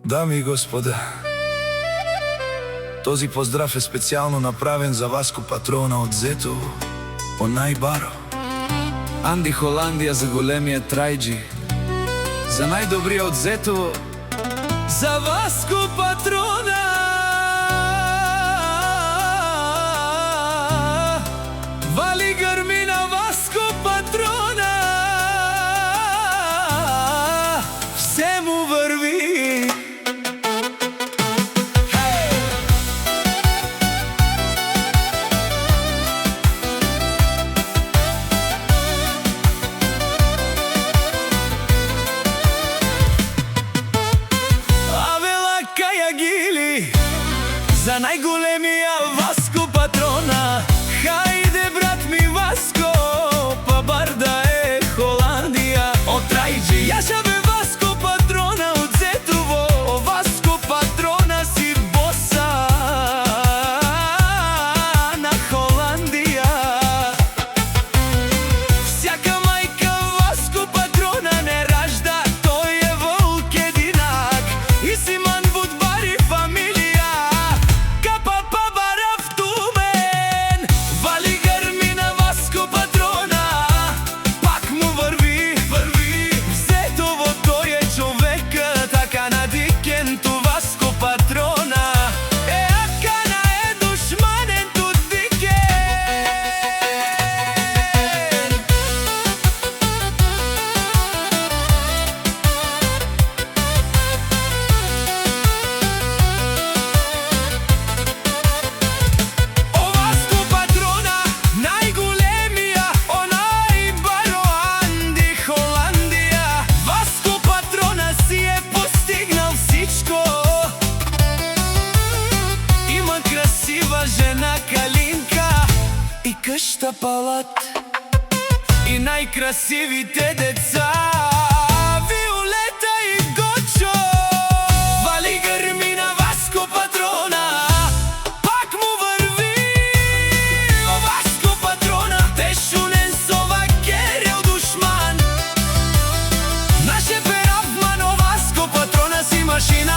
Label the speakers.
Speaker 1: Дами и господа, този поздрав е специјално направен за Васко Патрона од Зетово, онај баро.
Speaker 2: Анди Холандија за големиот трајџи, за најдобриот од Зетово, за Васко Патрона. Вали грмина Васко Патрона, все му върви. За најголемија Васко Патрона, хајде брат ми Васко, па бар да е Холандија. Од трајџи јаша бе Васко Патрона од Зетово, Васко Патрона си боса на Холандија. Всяка мајка Васко Патрона не ражда, тој е волк единак и Симан Будбари фамилија. Къща палат и најкрасивите деца, Виолета и Гочо. Вали грмина Васко Патрона, пак му върви. Васко Патрона, тешунен со вакерел душман. Наше перавмано Васко Патрона си машина.